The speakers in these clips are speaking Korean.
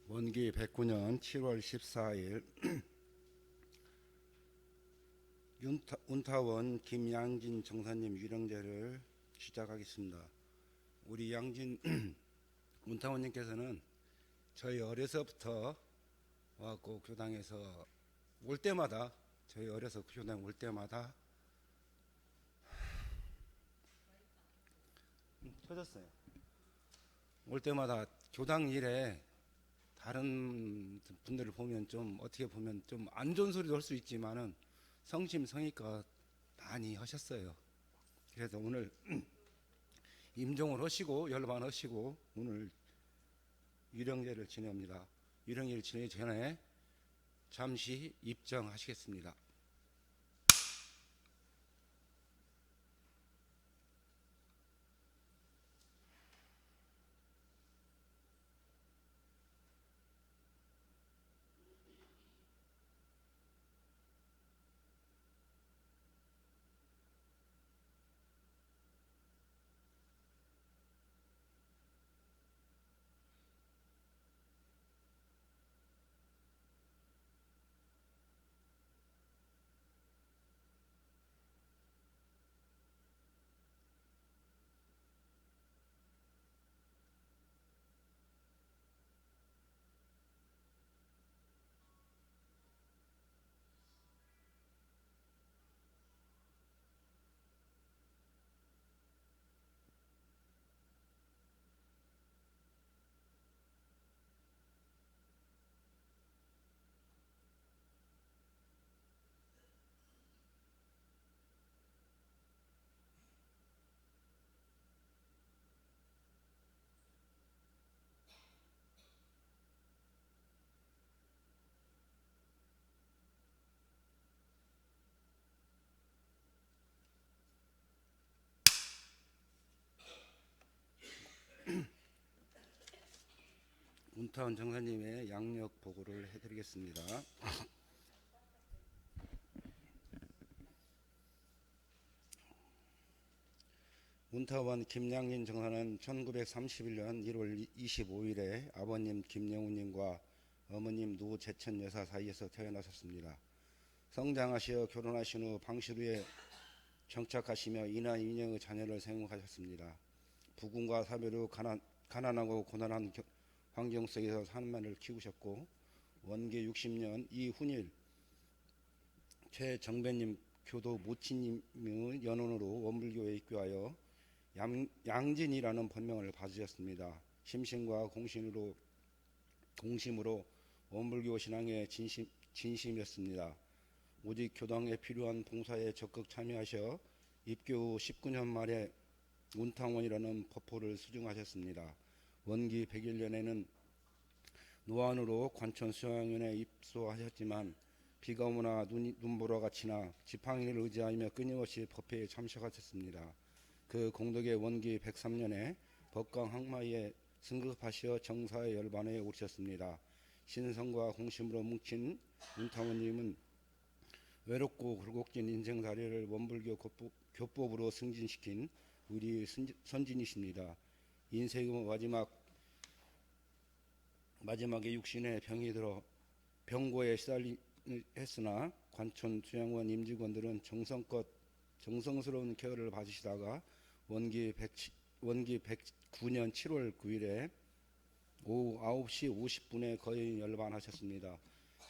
원기 109년 7월 14일 운타원 김양진 정사님 유령제를 시작하겠습니다. 우리 양진 운타원님께서는 저희 어려서부터 와갖고 교당에서 올 때마다 저희 어려서 교당 올 때마다 터졌어요. 올 때마다 교당 일에 다른 분들을 보면 좀 어떻게 보면 좀 안 좋은 소리도 할 수 있지만은 성심성의껏 많이 하셨어요. 그래서 오늘 임종을 하시고 열반하시고 오늘 유령제를 지냅니다. 유령제를 지내기 전에 잠시 입정하시겠습니다. 운타원 정사님의 양력 보고를 해드리겠습니다. 운타원 김양진 정사는 1931년 1월 25일에 아버님 김영우님과 어머님 노재천 여사 사이에서 태어나셨습니다. 성장하시어 결혼하신 후 방시루에 정착하시며 이나 인형의 자녀를 생육하셨습니다. 부군과 사별후 가난하고 고난한 환경 속에서 산만을 키우셨고 원기 60년 이훈일 최정배님 교도 모친님의 연원으로 원불교에 입교하여 양진이라는 본명을 받으셨습니다. 심신과 공심으로 원불교 신앙에 진심이었습니다. 오직 교당에 필요한 봉사에 적극 참여하셔 입교 후 19년 말에 운타원이라는 법호를 수중하셨습니다. 원기 101년에는 노안으로 관천 수양원에 입소하셨지만 비가 오나 눈보라 같이나 지팡이를 의지하며 끊임없이 법회에 참석하셨습니다. 그 공덕에 원기 103년에 법강 항마에 승급하시어 정사의 열반에 오르셨습니다. 신성과 공심으로 뭉친 운타원님은 외롭고 굴곡진 인생사례를 원불교 교법으로 승진시킨 우리 선진이십니다. 인생의 마지막에 육신에 병이 들어 병고에 시달했으나 관천 수양원 임직원들은 정성스러운 케어를 받으시다가 원기 109년 7월 9일에 오후 9시 50분에 거의 열반하셨습니다.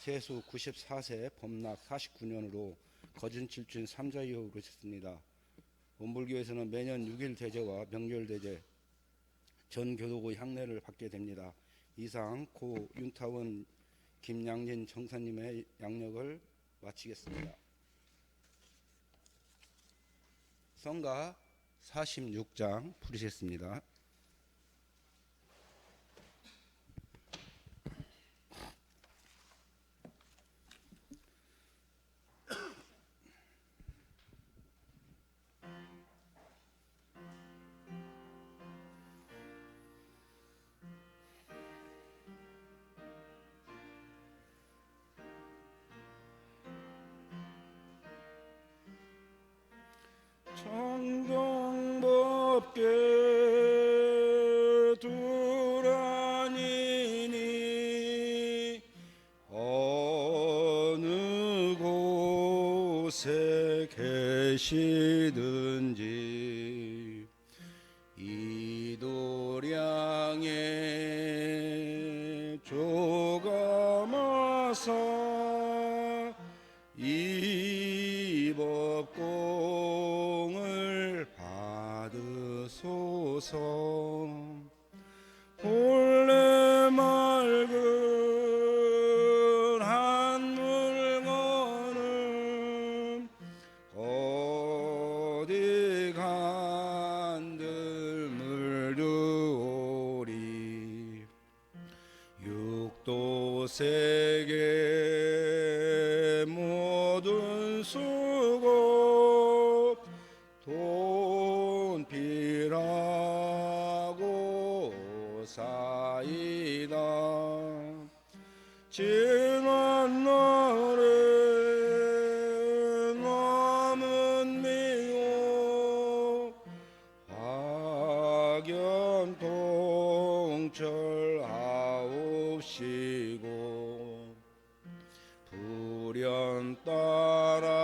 세수 94세 범락 49년으로 거진칠춘 3자이후 그러셨습니다. 원불교에서는 매년 6일 대제와 명절 대제 전 교도의 향례를 받게 됩니다. 이상 고 윤타원 김양진 정사님의 양력을 마치겠습니다. 성가 46장 부르셨습니다. 청정법계 곳에 계시든지 이 도량에 조감하사 이 법공을 받으소서. 본래 맑은 한 물건은 어디 간들 물두오리. 육도 세계 모든 수고 돈필하고 사이다. 지난 날에 남은 미혹 박연통철하옵시고 불연 따라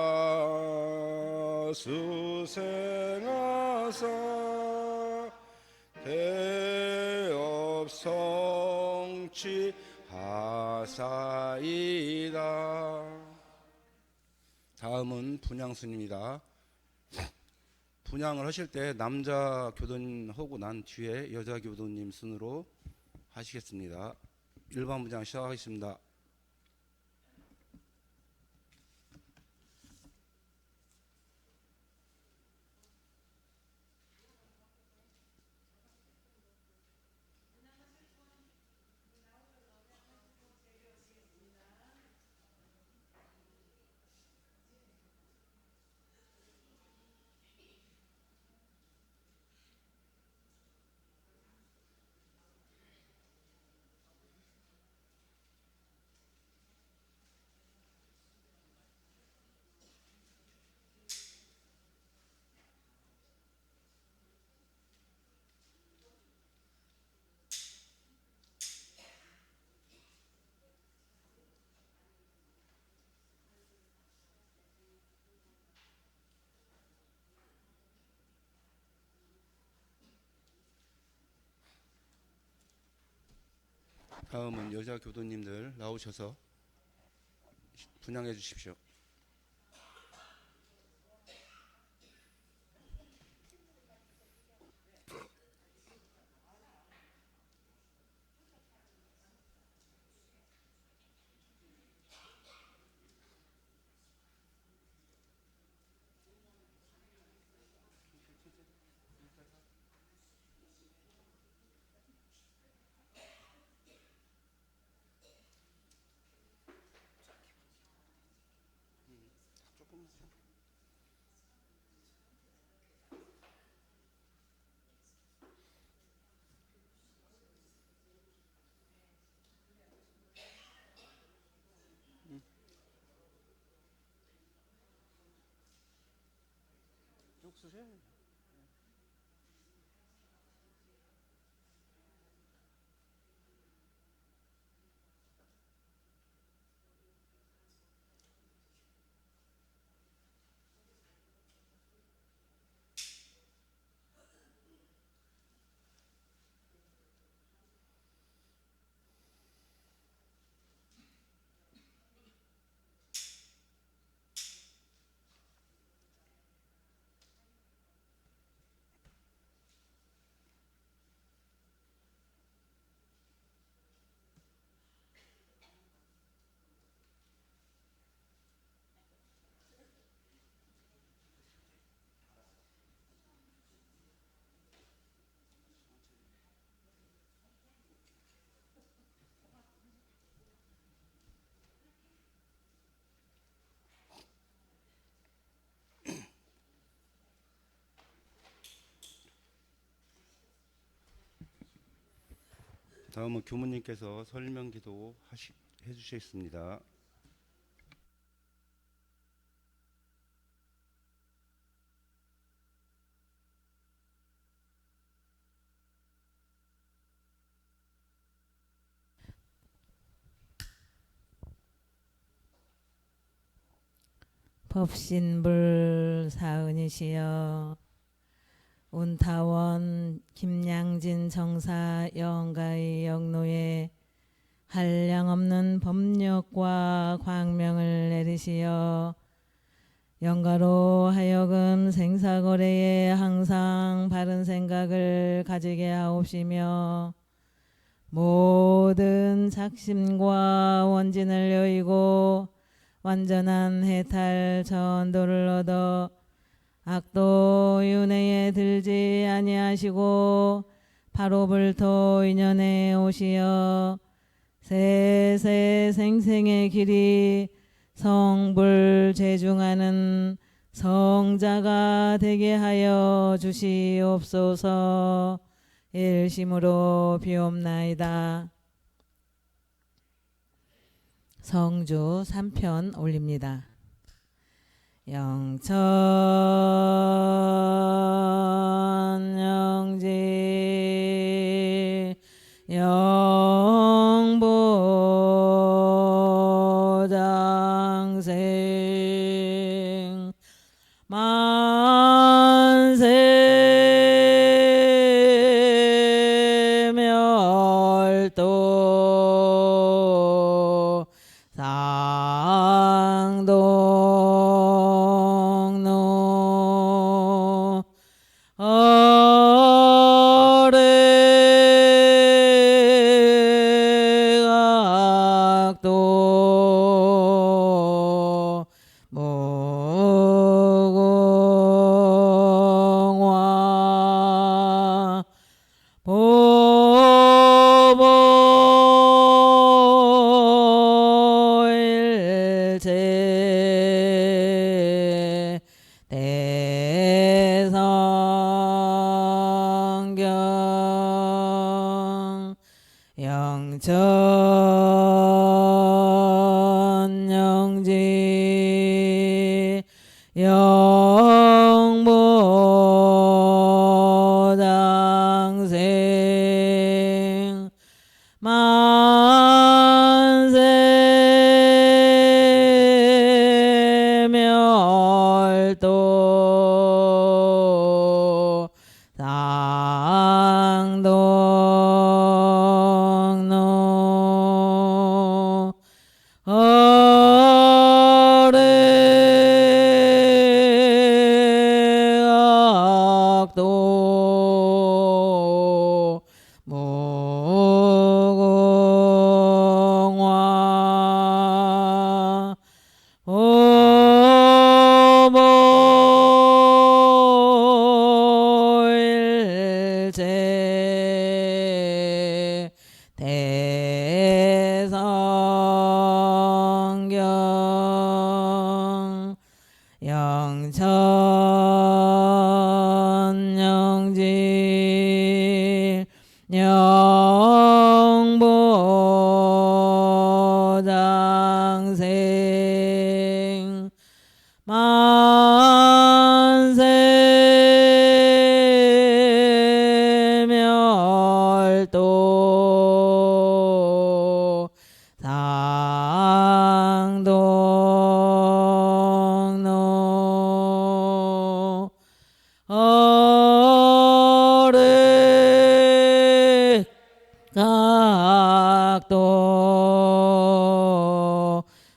수생하사 대업성취 하사이다. 다음은 분향순입니다. 분향을 하실 때 남자 교도님 하고 난 뒤에 여자 교도님 순으로 하시겠습니다. 1번 분향 시작하겠습니다. 다음은 여자 교도님들 나오셔서 분향해 주십시오. 쭉 쓰세요. 다음은 교무님께서 설명기도 해주시겠습니다. 법신불사은이시여 운타원 김양진 정사 영가의 영노에 한량없는 법력과 광명을 내리시어 영가로 하여금 생사거래에 항상 바른 생각을 가지게 하옵시며 모든 작심과 원진을 여의고 완전한 해탈 전도를 얻어 악도 윤회에 들지 아니하시고 바로불토 인연에 오시어 세세 생생의 길이 성불 제중하는 성자가 되게 하여 주시옵소서. 일심으로 비옵나이다. 성주 3편 올립니다. 영천 영지 영보장생 만세 멸도 상동로 어레각도 무공화 보보일체 대성경 영천 영지 영보장생 만세 멸도 상동로 어레각도 무공화 보보일체 대성경 영천 영지 영보장생 만세 멸도 상동로 어레각도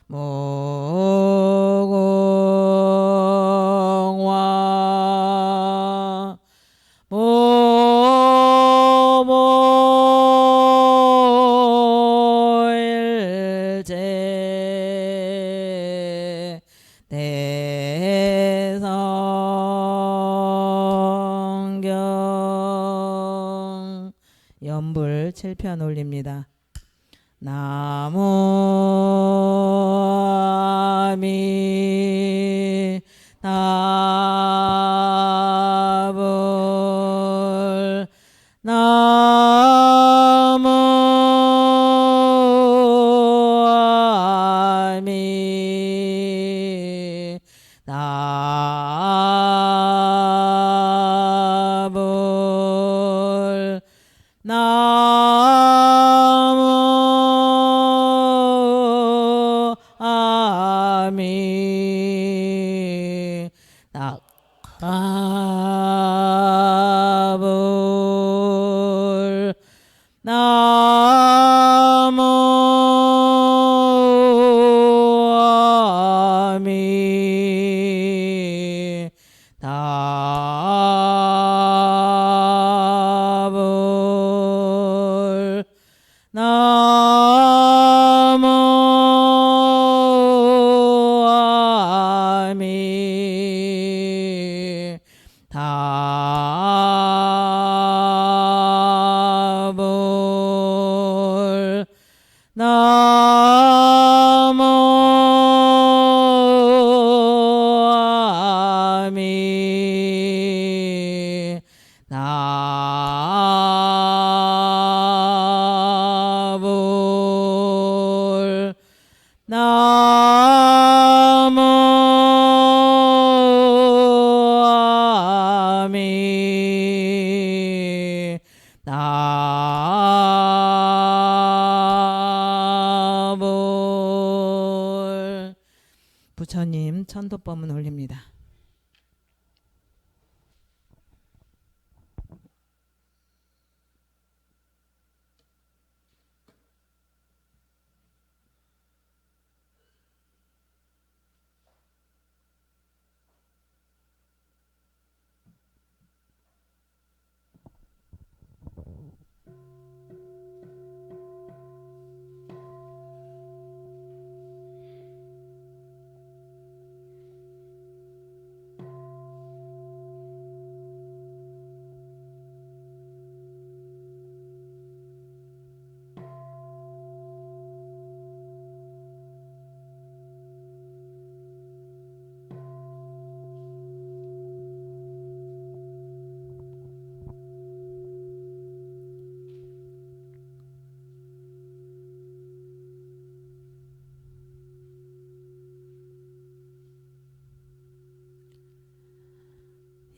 무공화 보보일체 대성경 연불 7편 올립니다. 나무아미 나불 나무아미 나불 나무아미 나무 아미 나불 나무 아미 나불 부처님 천도법문 올립니다.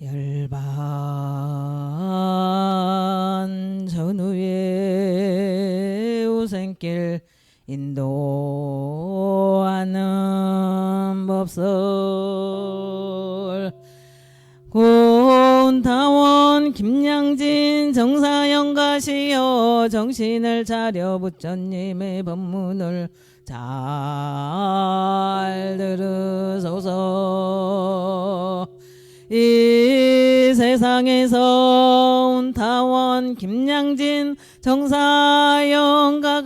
열반 전후에 우생길 인도하는 법설 고운타원 김양진 정사영가시여 정신을 차려 부처님의 법문을 잘 들으소서. 이 세상에서 운타원 김양진 정사영가가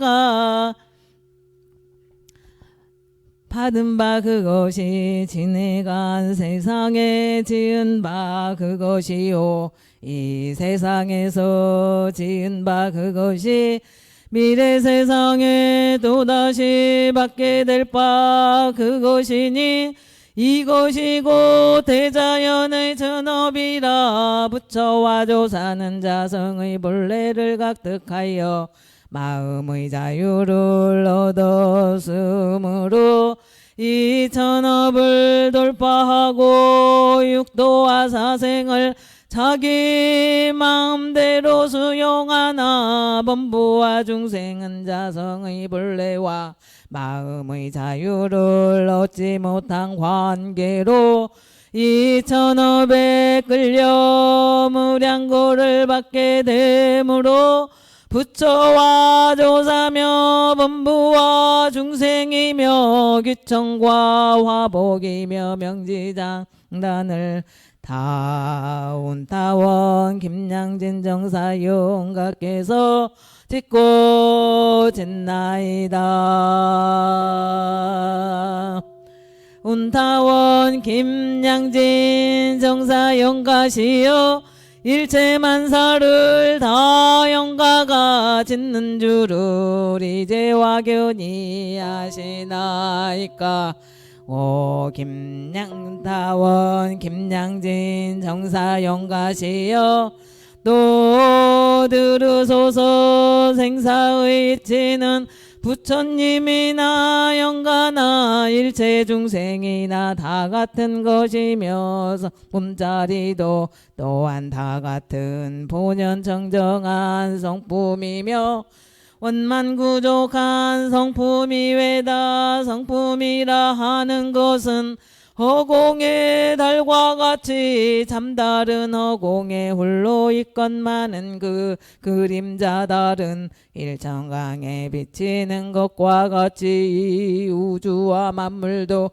받은 바 그것이 지내간 세상에 지은 바 그것이요 이 세상에서 지은 바 그것이 미래 세상에 또다시 받게 될 바 그것이니 이것이고 대자연의 전업이라 부처와 조사는 자성의 본래를 각득하여 마음의 자유를 얻었으므로 이 천업을 돌파하고 육도와 사생을 자기 마음대로 수용하나 범부와 중생은 자성의 본래와 마음의 자유를 얻지 못한 관계로 이 천업에 끌려 무량고를 받게 되므로 부처와 조사며 범부와 중생이며 귀청과 화복이며 명지장단을 타운타원 김양진 정사용가께서 짓고 짓나이다. 운타원 김양진 정사영가시여 일체만사를 다 영가가 짓는 줄을 이제 확연히 아시나이까. 오 김양타원 김양진 정사영가시여 또 들으소서. 생사의 이치는 부처님이나 영가나 일체 중생이나 다 같은 것이며 성품자리도 또한 다 같은 본연청정한 성품이며 원만구족한 성품이 외다. 성품이라 하는 것은 허공의 달과 같이 잠다른 허공에 홀로 있건만은 그 그림자 달은 일천강에 비치는 것과 같이 우주와 만물도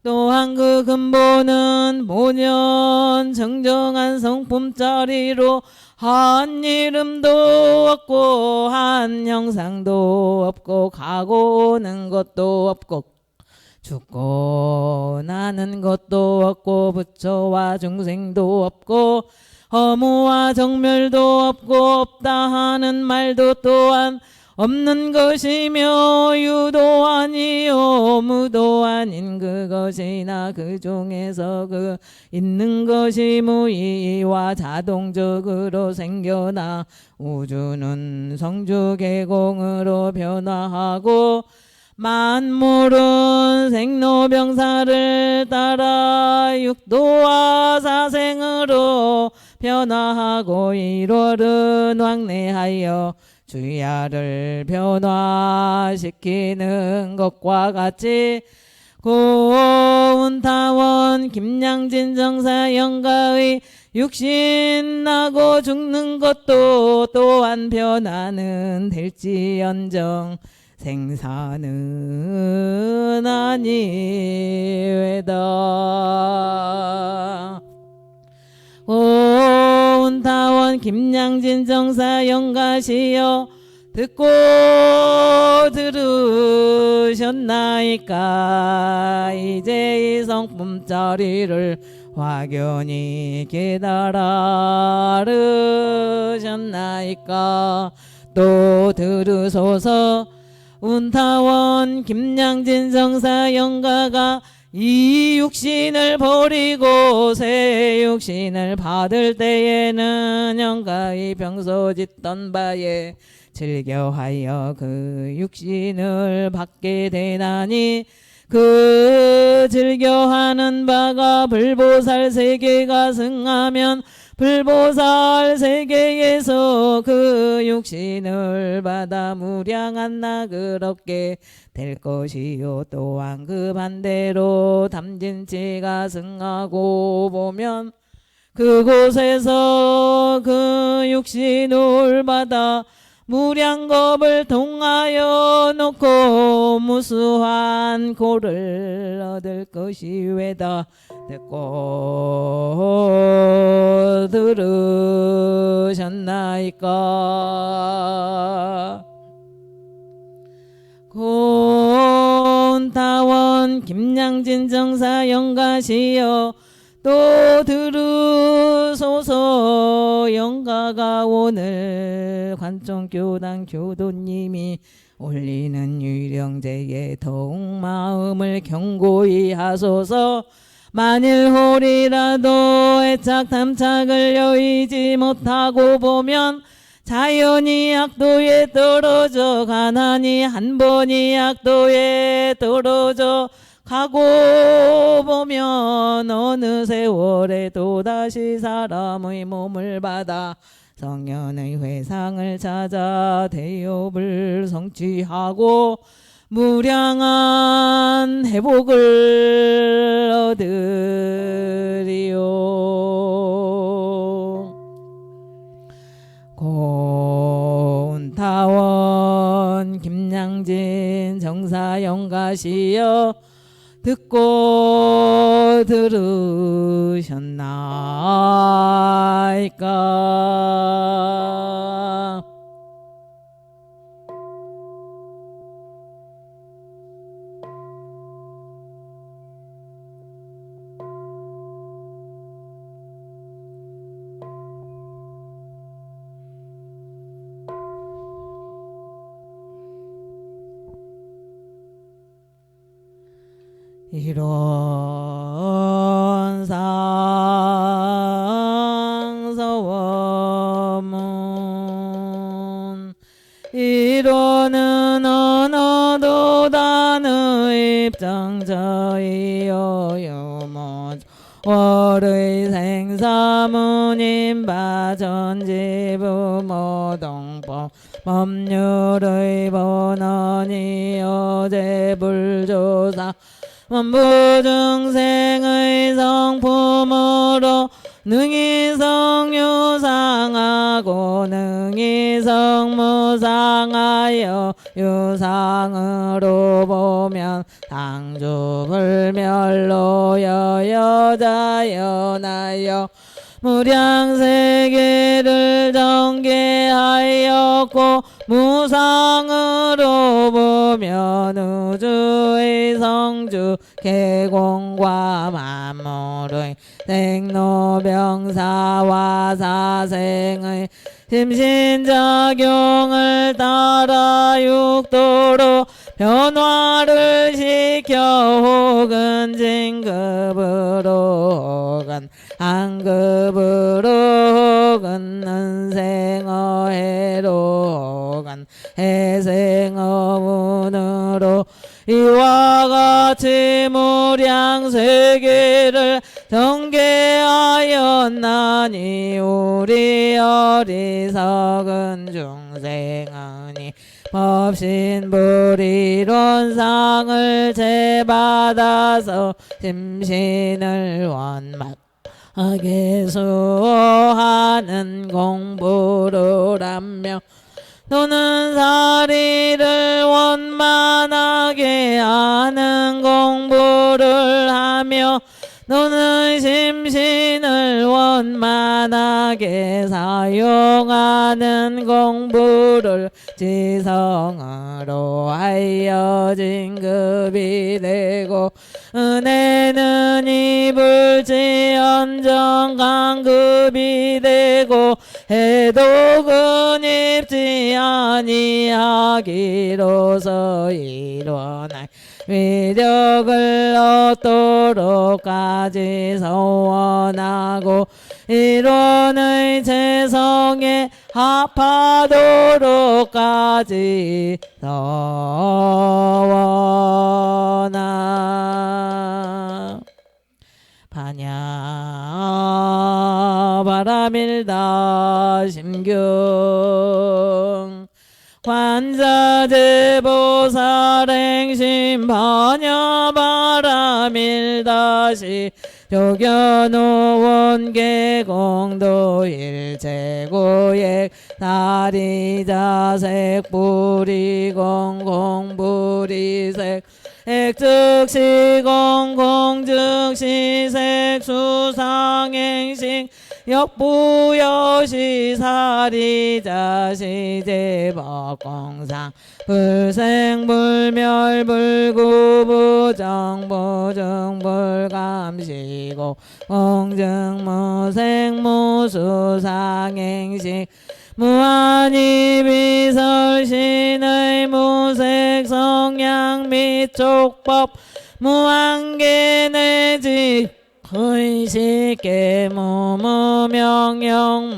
또한 그 근본은 본연 정정한 성품짜리로 한 이름도 없고 한 형상도 없고 가고 오는 것도 없고 죽고 나는 것도 없고 부처와 중생도 없고 허무와 정멸도 없고 없다 하는 말도 또한 없는 것이며 유도 아니요 무도 아닌 그것이나 그 중에서 그 있는 것이 무의와 자동적으로 생겨나 우주는 성주 계공으로 변화하고 만물은 생로병사를 따라 육도와 사생으로 변화하고 1월은 왕래하여 주야를 변화시키는 것과 같이 고운타원 김양진 정사 영가의 육신 나고 죽는 것도 또한 변화는 될지언정 생사는 아니외다. 고운타원 김양진 정사 영가시여 듣고 들으셨나이까. 이제 이 성품자리를 확연히 깨달으셨나이까. 또 들으소서. 운타원 김양진 정사 영가가 이 육신을 버리고 새 육신을 받을 때에는 영가의 평소 짓던 바에 즐겨하여 그 육신을 받게 되나니 그 즐겨하는 바가 불보살 세계가 승하면 불보살 세계에서 그 육신을 받아 무량한 낙을 얻게 될 것이요. 또한 그 반대로 담진치가 승하고 보면 그곳에서 그 육신을 받아 무량겁을 통하여 놓고 무수한 고를 얻을 것이외다. 듣고 들으셨나이까. 고운타원 김양진 정사 영가시여 또 들으소서. 영가가 오늘 관종교당 교도님이 올리는 유령제에 더욱 마음을 경고히 하소서. 만일 홀이라도 애착 탐착을 여의지 못하고 보면 자연이 악도에 떨어져 가난이 한 번이 악도에 떨어져 가고 보면 어느 세월에 또다시 사람의 몸을 받아 성현의 회상을 찾아 대업을 성취하고 무량한 회복을 얻으리요. 고운타원 김양진 정사 영가시여 듣고 들으셨나이까. 이런 상서원문 이로는 언어도 단의 입장자이여 유모 월의 생사무님바 전지부모동법 법률의 본원이 어제불조사 원부중생의 성품으로 능히 성유상하고 능히 성무상하여 유상으로 보면 당주불멸로 여여자연하여 무량세계를 전개하였고 무상으로 보면 우주의 성주 계공과 만물의 생로병사와 사생의 심신작용을 따라 육도로 변화를 시켜 혹은 진급으로 혹은 한급으로 혹은 은생어해로 혹은 해생어운으로 이와 같이 무량세계를 전개하였나니 우리 어리석은 중생은이 법신불이론상을 제받아서 심신을 원만하게 수호하는 공부를하며 또는 사리를 원만하게 하는 공부를 하며 또는 심신을 원만하게 사용하는 공부를 지성으로 하여 진급이 되고 은혜는 입을지언정 강급이 되고 해독은 입지 아니하기로서 일어날 위력을 얻도록까지 소원하고 일원의 재성에 합하도록까지 소원하 반야 바라밀다 심경 관자제보살행심 반야바라밀다시 조견오원 계공도 일체고액 다리자색 뿌리공공불이색 액즉시공공즉시색 수상행식 역부여시 사리자시 제법공상 불생불멸불구부정부정불감시고 공증무생무수상행식 무한이비설신의 무색성양 및 족법 무한계내지 의식계 무무명영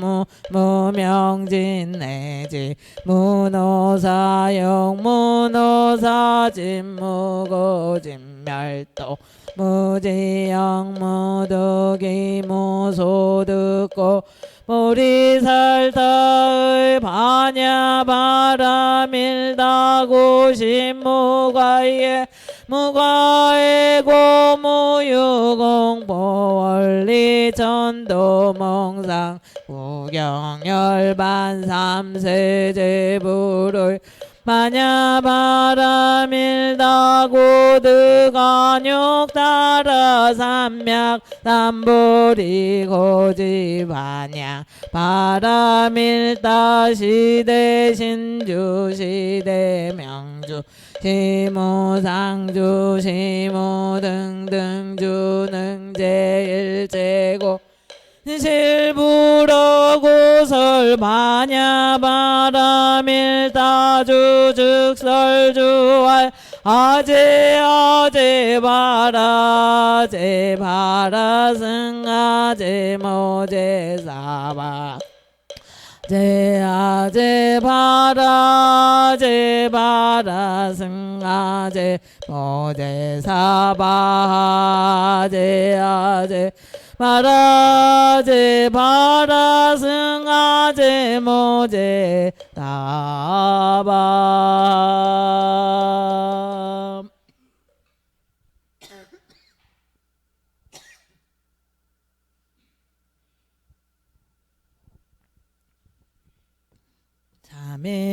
무명진내지 무노사용 무노사진 무고진멸도 무지영 무득이 무소득고 보리살타의 반야바라밀다고심 무가에 무가에고 무유공보 원리전도몽상 구경열반 삼세제불의 반야바라밀다고득안욕따라 삼약 삼보리고지반야 바라밀다시대 신주시대 명주 시무상주 시무등등주 능제일제고 실부러고설 반야바라밀다주 즉설주할 아제아제바라 승아제모제사바 제아제바라 승아제 모제사바 제아제 바라 승아제 모제 다바 자매계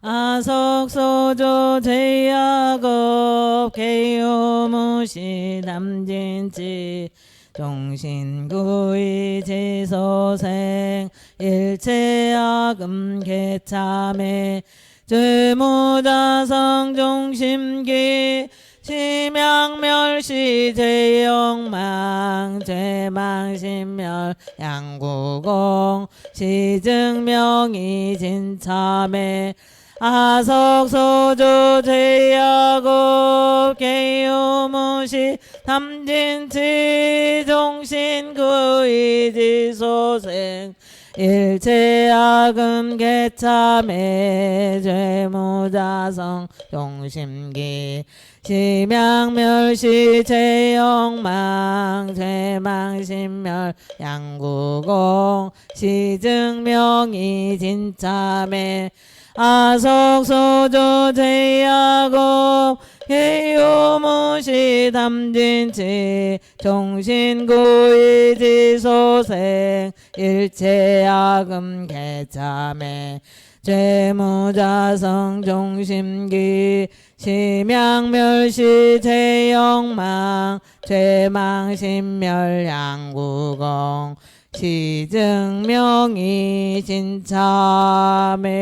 아석소조 제야급 개요무시 남진치 종신구이 지소생 일체야금 개참에 죄무자성 종심기 심양멸시 제영망 죄망신멸 양구공 시증명이 진참해 아석소조 제야급 개유무시 탐진치 종신구이지소생 일체아금 개참해 죄무자성 종심기 심양멸시 제영망 죄망신멸 양구공 시증명이 진참해 아석소조 제야급 개유무시 담진치 종신구이지소생 일체아금 개참해 죄무자성 종심기 심양멸시 제영망 죄망신멸 양구공 시증명이 진참해.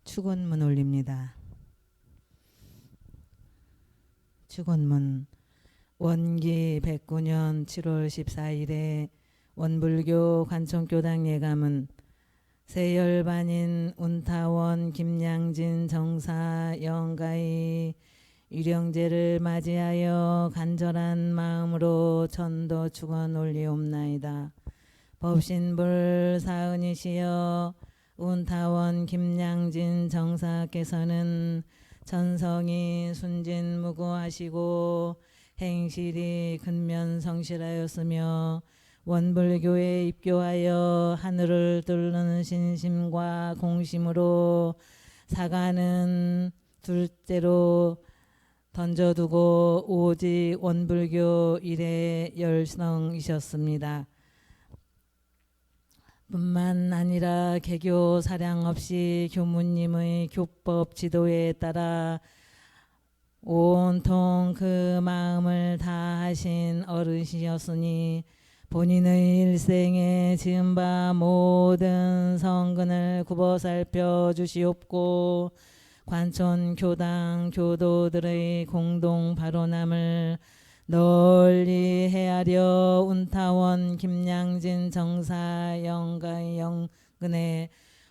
축원문 올립니다. 축원문 원기 109년 7월 14일에 원불교 관총교당 예감은 세열반인 운타원 김양진 정사 영가의 유령제를 맞이하여 간절한 마음으로 천도 축원 올리옵나이다. 법신불 사은이시여 운타원 김양진 정사께서는 천성이 순진무구하시고 행실이 근면성실하였으며 원불교에 입교하여 하늘을 뚫는 신심과 공심으로 사가는 둘째로 던져두고 오직 원불교 일에 열성이셨습니다. 뿐만 아니라 개교 사량 없이 교무님의 교법 지도에 따라 온통 그 마음을 다하신 어르신이었으니 본인의 일생에 지은 바 모든 성근을 굽어 살펴 주시옵고 관촌 교당 교도들의 공동 발언함을 널리 헤아려 운타원 김양진 정사 영가의 영근에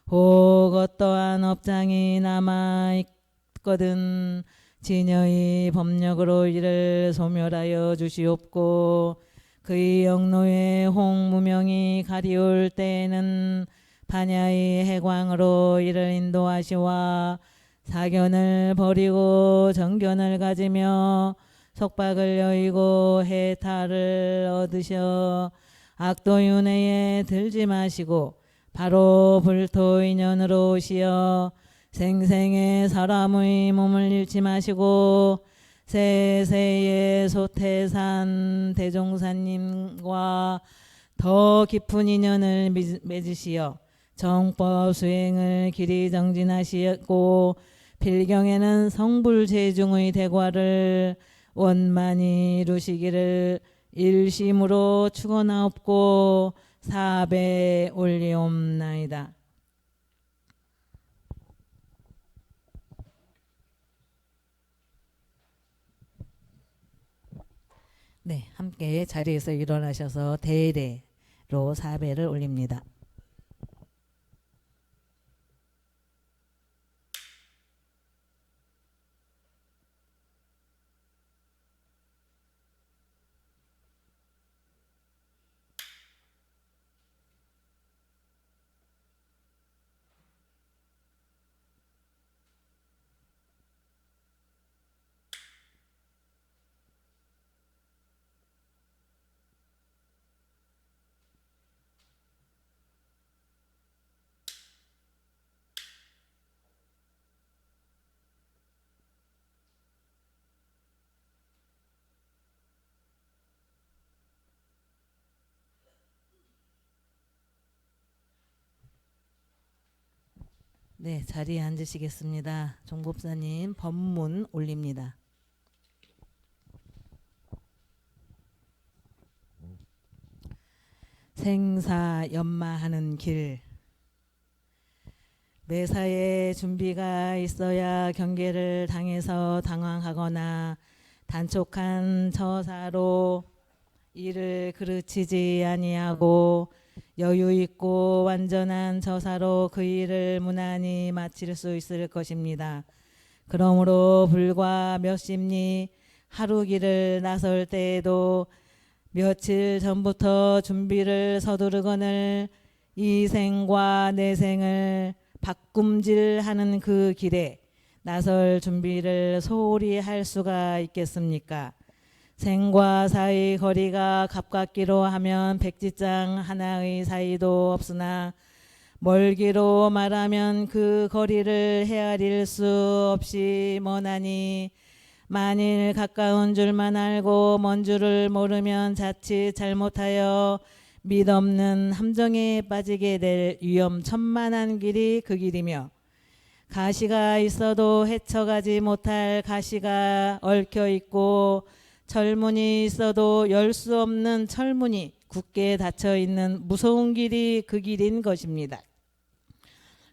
혹 어떠한 업장이 남아있거든 진여의 법력으로 이를 소멸하여 주시옵고 그의 영노의 홍무명이 가리울 때에는 반야의 해광으로 이를 인도하시와 사견을 버리고 정견을 가지며 속박을 여의고 해탈을 얻으셔 악도윤회에 들지 마시고 바로 불토인연으로 오시어 생생의 사람의 몸을 잃지 마시고 세세의 소태산 대종사님과 더 깊은 인연을 맺으시어 정법 수행을 길이 정진하시고 필경에는 성불재중의 대과를 원만히 이루시기를 일심으로 축원하옵고 사배 올리옵나이다. 네, 함께 자리에서 일어나셔서 대례로 사배를 올립니다. 네, 자리에 앉으시겠습니다. 종법사님 법문 올립니다. 생사 연마하는 길. 매사에 준비가 있어야 경계를 당해서 당황하거나 단촉한 처사로 일을 그르치지 아니하고 여유 있고 완전한 처사로 그 일을 무난히 마칠 수 있을 것입니다. 그러므로 불과 몇십리 하루 길을 나설 때에도 며칠 전부터 준비를 서두르거늘 이 생과 내 생을 바꿈질하는 그 길에 나설 준비를 소홀히 할 수가 있겠습니까? 생과 사의 거리가 가깝기로 하면 백지장 하나의 사이도 없으나 멀기로 말하면 그 거리를 헤아릴 수 없이 머나니 만일 가까운 줄만 알고 먼 줄을 모르면 자칫 잘못하여 믿없는 함정에 빠지게 될 위험천만한 길이 그 길이며 가시가 있어도 헤쳐가지 못할 가시가 얽혀 있고 철문이 있어도 열 수 없는 철문이 굳게 닫혀 있는 무서운 길이 그 길인 것입니다.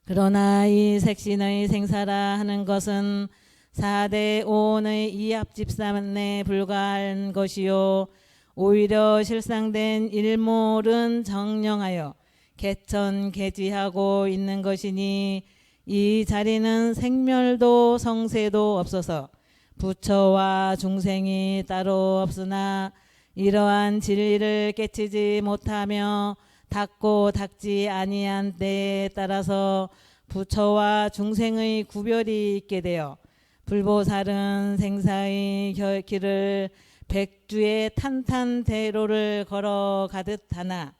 그러나 이 색신의 생사라 하는 것은 4대 5원의 이합집산에 불과한 것이요 오히려 실상된 일몰은 정령하여 개천개지하고 있는 것이니 이 자리는 생멸도 성세도 없어서 부처와 중생이 따로 없으나 이러한 진리를 깨치지 못하며 닦고 닦지 아니한 때에 따라서 부처와 중생의 구별이 있게 되어 불보살은 생사의 길을 백주의 탄탄대로를 걸어가듯 하나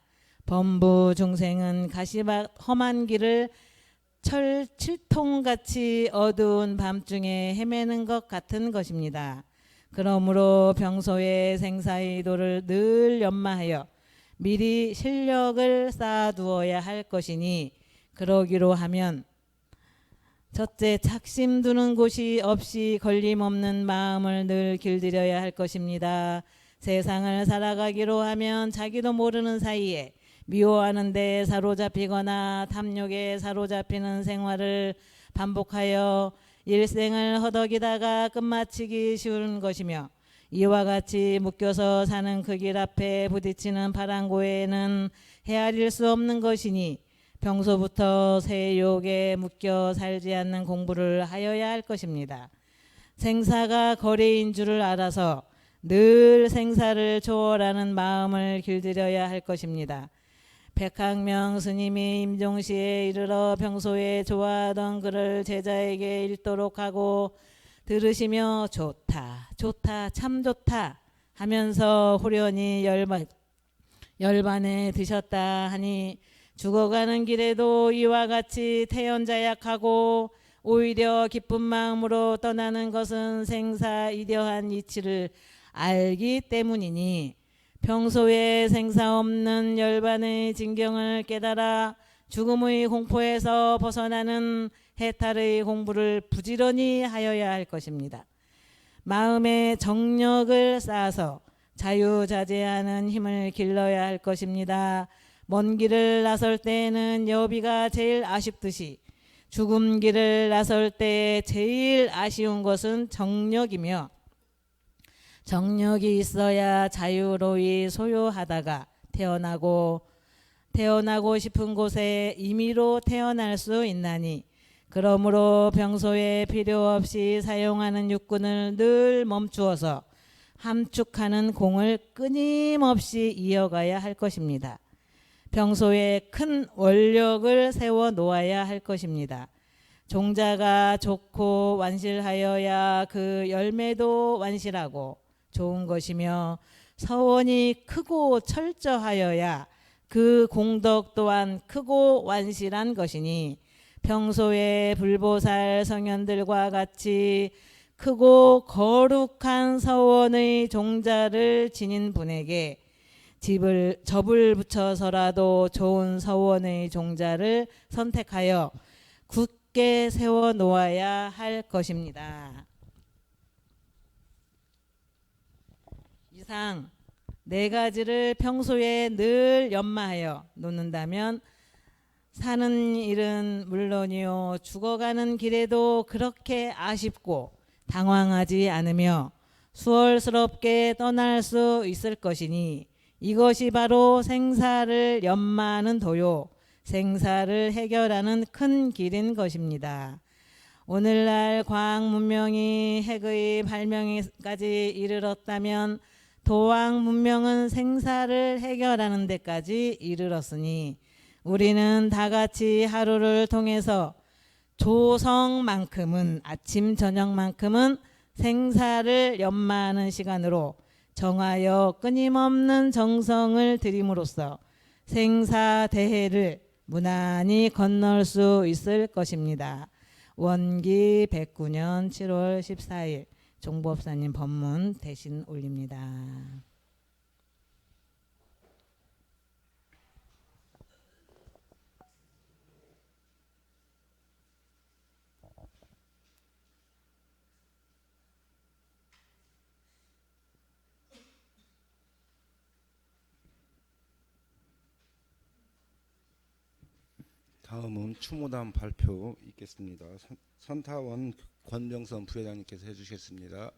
범부 중생은 가시밭 험한 길을 철 7통같이 어두운 밤중에 헤매는 것 같은 것입니다. 그러므로 평소에 생사의 도를 늘 연마하여 미리 실력을 쌓아두어야 할 것이니 그러기로 하면 첫째 착심 두는 곳이 없이 걸림없는 마음을 늘 길들여야 할 것입니다. 세상을 살아가기로 하면 자기도 모르는 사이에 미워하는 데 사로잡히거나 탐욕에 사로잡히는 생활을 반복하여 일생을 허덕이다가 끝마치기 쉬운 것이며 이와 같이 묶여서 사는 그 길 앞에 부딪히는 바람고에는 헤아릴 수 없는 것이니 평소부터 세욕에 묶여 살지 않는 공부를 하여야 할 것입니다. 생사가 거래인 줄을 알아서 늘 생사를 초월하는 마음을 길들여야 할 것입니다. 백학명 스님이 임종시에 이르러 평소에 좋아하던 글을 제자에게 읽도록 하고 들으시며 좋다 좋다 참 좋다 하면서 후련히 열반에 드셨다 하니 죽어가는 길에도 이와 같이 태연자약하고 오히려 기쁜 마음으로 떠나는 것은 생사 이려한 이치를 알기 때문이니 평소에 생사 없는 열반의 진경을 깨달아 죽음의 공포에서 벗어나는 해탈의 공부를 부지런히 하여야 할 것입니다. 마음에 정력을 쌓아서 자유자재하는 힘을 길러야 할 것입니다. 먼 길을 나설 때에는 여비가 제일 아쉽듯이 죽음 길을 나설 때 제일 아쉬운 것은 정력이며 정력이 있어야 자유로이 소요하다가 태어나고 싶은 곳에 임의로 태어날 수 있나니 그러므로 평소에 필요 없이 사용하는 육군을 늘 멈추어서 함축하는 공을 끊임없이 이어가야 할 것입니다. 평소에 큰 원력을 세워 놓아야 할 것입니다. 종자가 좋고 완실하여야 그 열매도 완실하고 좋은 것이며 서원이 크고 철저하여야 그 공덕 또한 크고 완실한 것이니 평소에 불보살 성현들과 같이 크고 거룩한 서원의 종자를 지닌 분에게 접을 붙여서라도 좋은 서원의 종자를 선택하여 굳게 세워 놓아야 할 것입니다. 이상 네 가지를 평소에 늘 연마하여 놓는다면 사는 일은 물론이요 죽어가는 길에도 그렇게 아쉽고 당황하지 않으며 수월스럽게 떠날 수 있을 것이니 이것이 바로 생사를 연마하는 도요 생사를 해결하는 큰 길인 것입니다. 오늘날 과학 문명이 핵의 발명까지 이르렀다면 도학 문명은 생사를 해결하는 데까지 이르렀으니 우리는 다 같이 하루를 통해서 조성만큼은 아침 저녁만큼은 생사를 연마하는 시간으로 정하여 끊임없는 정성을 들임으로써 생사대해를 무난히 건널 수 있을 것입니다. 원기 109년 7월 14일 종법사님 법문 대신 올립니다. 다음은 추모담 발표 있겠습니다. 선타원 권병선 부회장님께서 해주시겠습니다.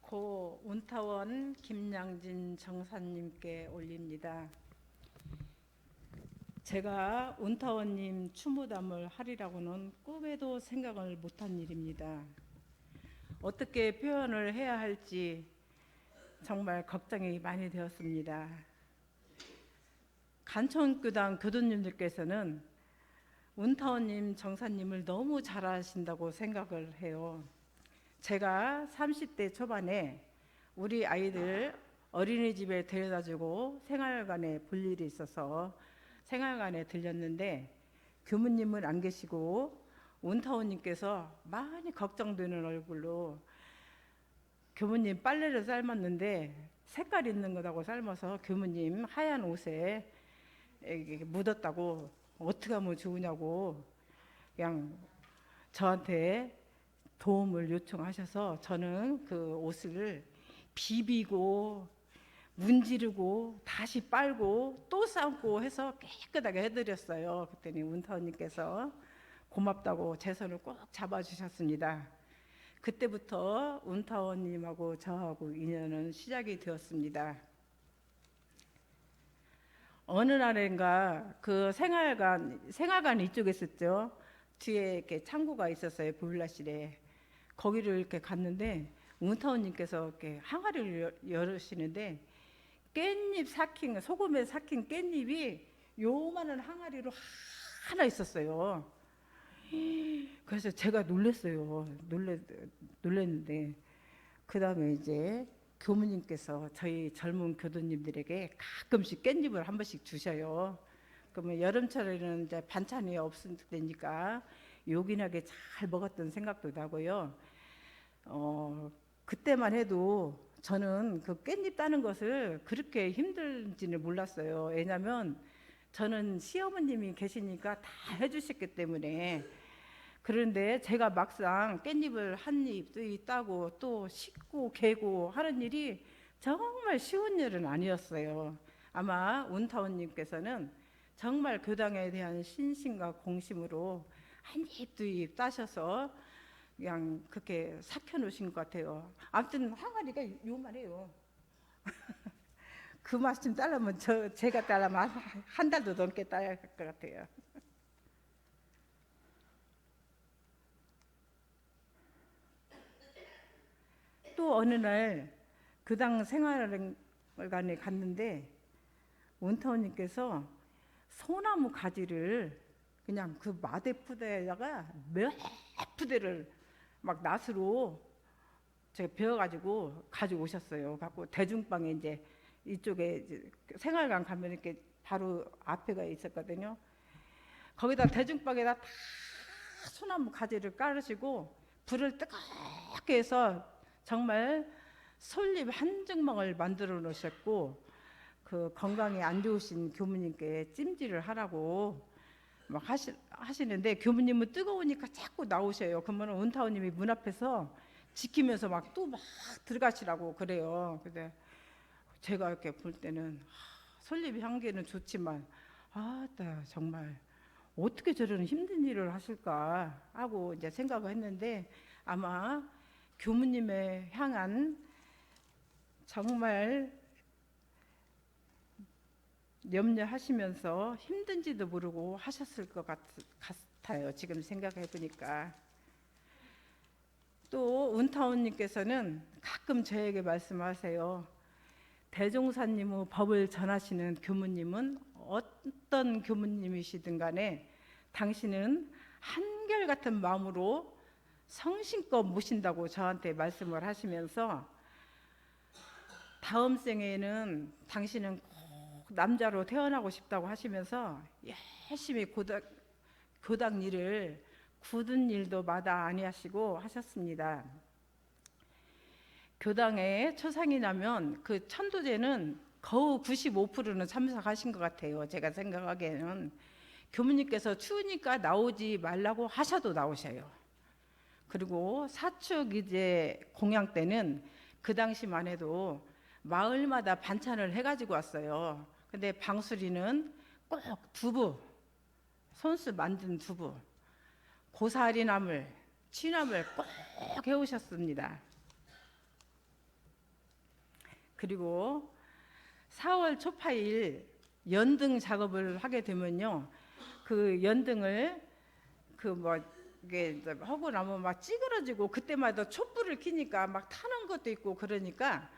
고 운타원 김양진 정사님께 올립니다. 제가 운타원님 추모담을 하리라고는 꿈에도 생각을 못한 일입니다. 어떻게 표현을 해야 할지 정말 걱정이 많이 되었습니다. 간천교당 교도님들께서는 운타원님 정사님을 너무 잘 아신다고 생각을 해요. 제가 30대 초반에 우리 아이들 어린이집에 데려다주고 생활관에 볼 일이 있어서 생활관에 들렸는데 교무님은 안 계시고 운타원님께서 많이 걱정되는 얼굴로 교무님 빨래를 삶았는데 색깔 있는 거라고 삶아서 교무님 하얀 옷에 묻었다고 어떻게 하면 좋으냐고 그냥 저한테 도움을 요청하셔서 저는 그 옷을 비비고 문지르고 다시 빨고 또 삶고 해서 깨끗하게 해드렸어요. 그랬더니 운타원님께서 고맙다고 제 손을 꼭 잡아주셨습니다. 그때부터 운타원님하고 저하고 인연은 시작이 되었습니다. 어느 날인가 그 생활관 이쪽에 있었죠. 뒤에 이렇게 창고가 있었어요. 보일러실에. 거기를 이렇게 갔는데 운타원님께서 이렇게 항아리를 열으시는데 깻잎 삭힌 소금에 삭힌 깻잎이 요만한 항아리로 하나 있었어요. 그래서 제가 놀랐어요. 놀랐는데 그 다음에 이제 교무님께서 저희 젊은 교도님들에게 가끔씩 깻잎을 한 번씩 주셔요. 그러면 여름철에는 이제 반찬이 없을 때니까 요긴하게 잘 먹었던 생각도 나고요. 그때만 해도 저는 그 깻잎 따는 것을 그렇게 힘들지는 몰랐어요. 왜냐하면 저는 시어머님이 계시니까 다 해주셨기 때문에. 그런데 제가 막상 깻잎을 한 입 따고 또 씻고 개고 하는 일이 정말 쉬운 일은 아니었어요. 아마 운타원님께서는 정말 교당에 대한 신심과 공심으로 한 입 두 입 따셔서 그냥 그렇게 삭혀 놓으신 것 같아요. 아무튼 항아리가 요만해요. 그 말씀 따르면 제가 따르면 한 달도 넘게 따야 할 것 같아요. 또 어느 날 교당 생활관 박물관에 갔는데 운타원님께서 소나무 가지를 그냥 그 마대푸대에다가 몇 푸대를 막 낫으로 제가 베어가지고 가져오셨어요. 갖고 대중방에 이제 이쪽에 이제 생활관 가면 이렇게 바로 앞에가 있었거든요. 거기다 대중방에다 다 소나무 가지를 깔으시고 불을 뜨겁게 해서 정말 솔잎 한 증망을 만들어 놓으셨고 그 건강에 안 좋으신 교무님께 찜질을 하라고 막 하시는데 교무님은 뜨거우니까 자꾸 나오셔요. 그러면 은타오님이 문 앞에서 지키면서 막 또 막 들어가시라고 그래요. 근데 제가 이렇게 볼 때는 솔잎 향기는 좋지만 나 정말 어떻게 저런 힘든 일을 하실까 하고 이제 생각을 했는데 아마 교무님의 향한 정말 염려하시면서 힘든지도 모르고 하셨을 것 같아요. 지금 생각해 보니까. 또 운타운님께서는 가끔 저에게 말씀하세요. 대종사님의 법을 전하시는 교무님은 어떤 교무님이시든 간에 당신은 한결같은 마음으로 성심껏 모신다고 저한테 말씀을 하시면서 다음 생에는 당신은 꼭 남자로 태어나고 싶다고 하시면서 열심히 교당 일을 굳은 일도 마다 아니하시고 하셨습니다. 교당에 초상이 나면 그 천도제는 거의 95%는 참석하신 것 같아요. 제가 생각하기에는 교무님께서 추우니까 나오지 말라고 하셔도 나오셔요. 그리고 사축 이제 공양 때는 그 당시만 해도 마을마다 반찬을 해가지고 왔어요. 근데 방수리는 꼭 두부, 손수 만든 두부, 고사리 나물, 취나물 꼭 해오셨습니다. 그리고 4월 초파일 연등 작업을 하게 되면요, 그 연등을 이게 하고 나면 막 찌그러지고 그때마다 촛불을 켜니까 막 타는 것도 있고 그러니까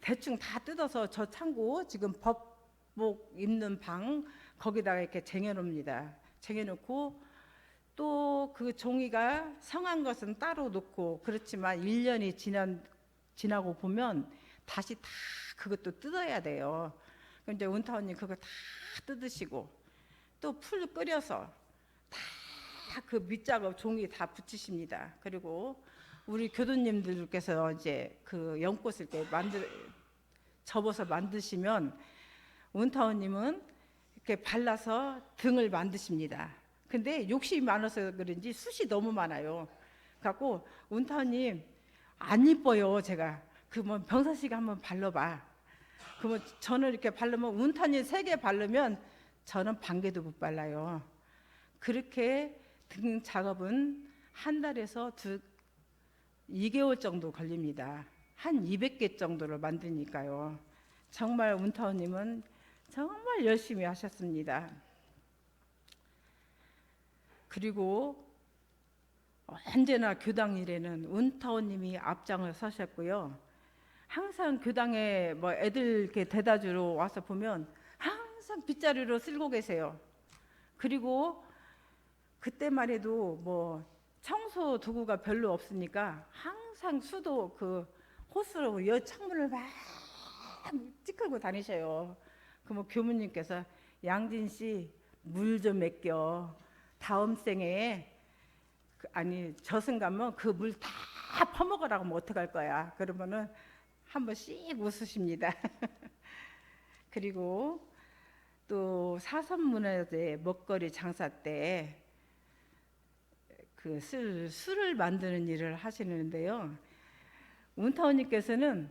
대충 다 뜯어서 저 창고 지금 법복 입는 방 거기다가 이렇게 쟁여놓습니다. 쟁여놓고 또 그 종이가 성한 것은 따로 놓고 그렇지만 1년이 지나고 보면 다시 다 그것도 뜯어야 돼요. 근데 운타원님 그거 다 뜯으시고 또 풀 끓여서 다 그 밑작업 종이 다 붙이십니다. 그리고 우리 교도님들께서 이제 그 연꽃을 이렇게 접어서 만드시면 운타원님은 이렇게 발라서 등을 만드십니다. 근데 욕심이 많아서 그런지 숱이 너무 많아요. 갖고 운타원님 안 이뻐요. 제가 그러면 병사씨가 한번 발라봐. 그러면 저는 이렇게 바르면 운타원님 3개 바르면 저는 반 개도 못 발라요. 그렇게 등 작업은 한 달에서 2개월 정도 걸립니다. 한 200개 정도를 만드니까요. 정말 운타원님은 정말 열심히 하셨습니다. 그리고 언제나 교당 일에는 운타원님이 앞장을 서셨고요. 항상 교당에 뭐 애들 이렇게 대다 주러 와서 보면 항상 빗자루로 쓸고 계세요. 그리고 그때만 해도 뭐 청소 도구가 별로 없으니까 항상 수도 그 호스로 여 창문을 막 찌르고 다니셔요. 그러면 교무님께서 양진 씨 물 좀 맡겨. 다음 생에 저승 가면 그 물 다 퍼먹으라고 하면 어떡할 거야. 그러면은 한번 씩 웃으십니다. 그리고 또 사선문화재 먹거리 장사 때 그 술을 만드는 일을 하시는데요. 운타원님께서는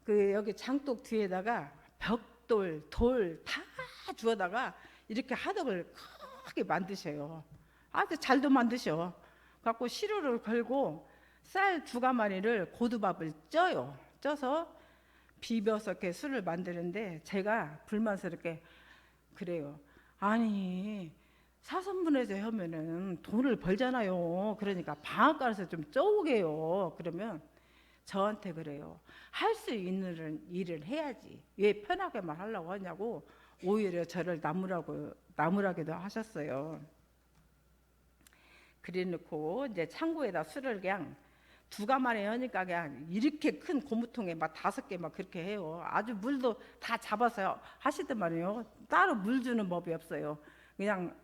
그 여기 장독 뒤에다가 벽돌, 돌 다 주워다가 이렇게 하덕을 크게 만드셔요. 아주 잘도 만드셔. 갖고 시루를 걸고 쌀 2가마니를 고두밥을 쪄요. 쪄서 비벼서 이렇게 술을 만드는데 제가 불만스럽게 그래요. 아니 사선문화재 하면은 돈을 벌잖아요. 그러니까 방앗간에서 좀 쪄오게요. 그러면 저한테 그래요. 할 수 있는 일을 해야지. 왜 편하게만 하려고 하냐고 오히려 저를 나무라기도 하셨어요. 그래놓고 이제 창고에다 술을 그냥 두 가마에 하니까 그냥 이렇게 큰 고무통에 막 5개 막 그렇게 해요. 아주 물도 다 잡아서 하시더만요. 따로 물 주는 법이 없어요. 그냥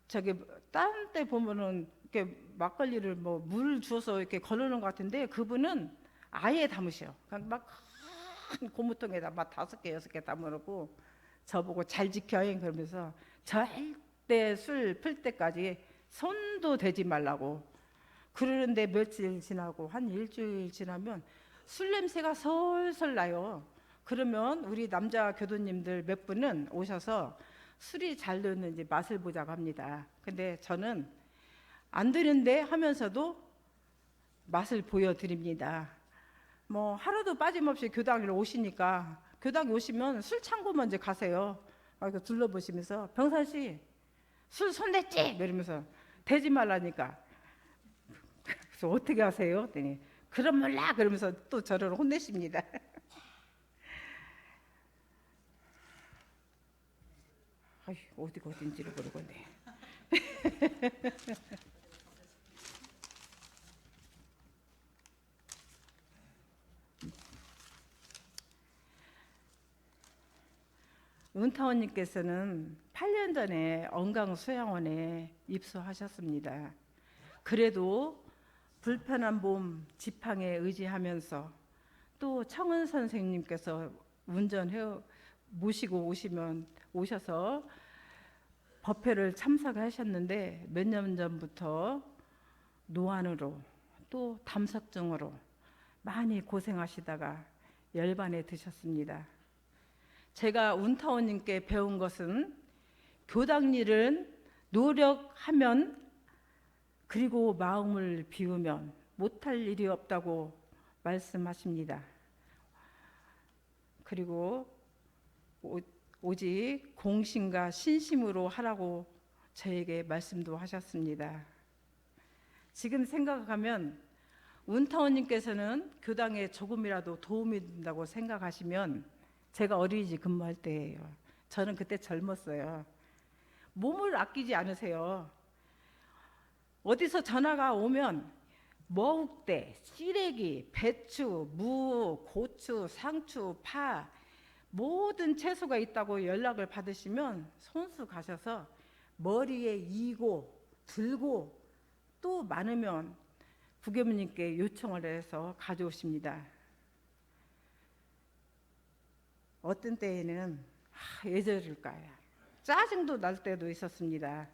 저기 다른 데 보면은 이렇게 막걸리를 뭐 물 주어서 이렇게 걸르는 것 같은데 그분은 아예 담으셔. 그냥 막 큰 고무통에다 막 5개 6개 담아놓고 저보고 잘 지켜잉 그러면서 절대 술 풀 때까지 손도 대지 말라고 그러는데 며칠 지나고 한 일주일 지나면 술 냄새가 솔솔 나요. 그러면 우리 남자 교도님들 몇 분은 오셔서 술이 잘 되는지 맛을 보자고 합니다. 근데 저는 안 되는데 하면서도 맛을 보여드립니다. 뭐 하루도 빠짐없이 교당에 오시니까 교당에 오시면 술 창고 먼저 가세요. 이렇게 둘러보시면서 병선 씨 술 손댔지? 이러면서 대지 말라니까. 그래서 어떻게 하세요? 그랬더니 그럼 몰라 그러면서 또 저를 혼내십니다. 아이, 어디가 어딘지를 모르겠네. 은타원님께서는 8년 전에 언강수양원에 입소하셨습니다. 그래도 불편한 몸 지팡이에 의지하면서 또 청은 선생님께서 운전해 모시고 오셔서 법회를 참석하셨는데 몇 년 전부터 노안으로 또 담석증으로 많이 고생하시다가 열반에 드셨습니다. 제가 운타원님께 배운 것은 교당 일은 노력하면 그리고 마음을 비우면 못할 일이 없다고 말씀하십니다. 그리고 오직 공심과 신심으로 하라고 저에게 말씀도 하셨습니다. 지금 생각하면 운타원님께서는 교당에 조금이라도 도움이 된다고 생각하시면 제가 어린이집 근무할 때예요. 저는 그때 젊었어요. 몸을 아끼지 않으세요. 어디서 전화가 오면 머욱대, 시래기, 배추, 무, 고추, 상추, 파 모든 채소가 있다고 연락을 받으시면 손수 가셔서 머리에 이고 들고 또 많으면 부교무님께 요청을 해서 가져오십니다. 어떤 때에는 왜 저럴까요? 짜증도 날 때도 있었습니다.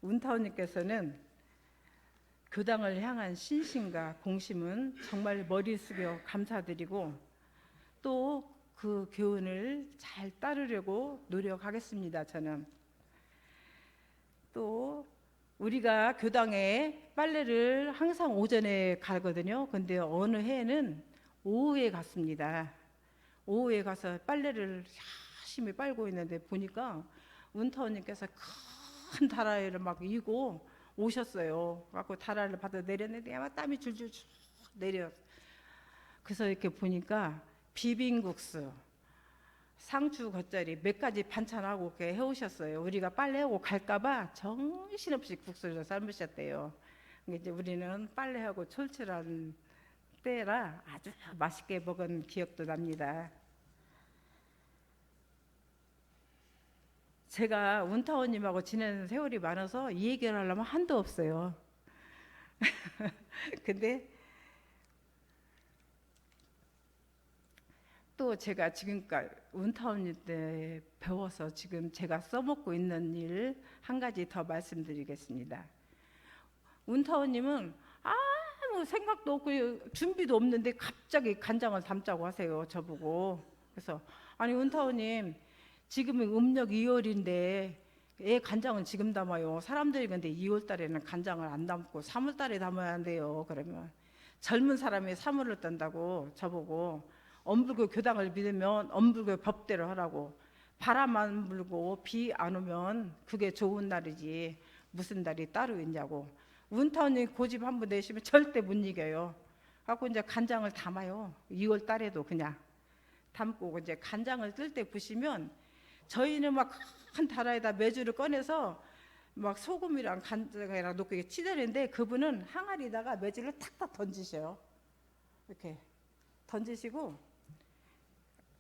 운타원님께서는 교당을 향한 신심과 공심은 정말 머리 숙여 감사드리고 또 그 교훈을 잘 따르려고 노력하겠습니다. 저는 또 우리가 교당에 빨래를 항상 오전에 가거든요. 근데 어느 해에는 오후에 갔습니다. 오후에 가서 빨래를 열심히 빨고 있는데 보니까 운타원님께서 큰 다라이를 막 이고 오셨어요. 갖고 다라이를 받아 내렸는데 아마 땀이 줄줄 내려. 그래서 이렇게 보니까 비빔국수, 상추 겉절이 몇 가지 반찬하고 이렇게 해오셨어요. 우리가 빨래하고 갈까봐 정신없이 국수를 삶으셨대요. 이제 우리는 빨래하고 철출한 때라 아주 맛있게 먹은 기억도 납니다. 제가 운타원님하고 지내는 세월이 많아서 이 얘기를 하려면 한도 없어요. 근데 또 제가 지금까지 운타원님 때 배워서 지금 제가 써먹고 있는 일 한 가지 더 말씀드리겠습니다. 운타원님은 아무 생각도 없고 준비도 없는데 갑자기 간장을 담자고 하세요. 저보고. 그래서 아니 운타원님 지금은 음력 2월인데 애 간장은 지금 담아요. 사람들이 근데 2월 달에는 간장을 안 담고 3월 달에 담아야 한대요. 그러면 젊은 사람이 3월을 딴다고 저보고 엄불교 교당을 믿으면 엄불교 법대로 하라고 바람 안 불고 비 안 오면 그게 좋은 날이지 무슨 날이 따로 있냐고 운타원님 고집 한번 내시면 절대 못 이겨요. 갖고 이제 간장을 담아요. 2월 달에도 그냥 담고 이제 간장을 뜰 때 보시면 저희는 막 큰 다라에다 메주를 꺼내서 막 소금이랑 간장이랑 넣고 이렇게 치대는데 그분은 항아리에다가 메주를 탁탁 던지셔요. 이렇게 던지시고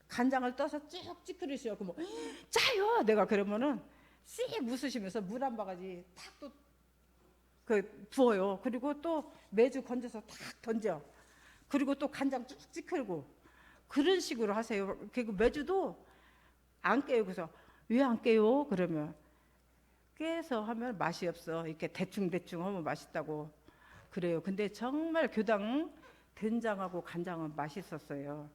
간장을 떠서 쭉 찌그리셔. 그러면 짜요. 내가 그러면은 씩 웃으시면서 물 한 바가지 탁 또 그 부어요. 그리고 또 메주 건져서 탁 던져. 그리고 또 간장 쭉 찌끌고 그런 식으로 하세요. 그리고 메주도 안 깨요. 그래서 왜 안 깨요? 그러면 깨서 하면 맛이 없어. 이렇게 대충대충 하면 맛있다고 그래요. 근데 정말 교당 된장하고 간장은 맛있었어요.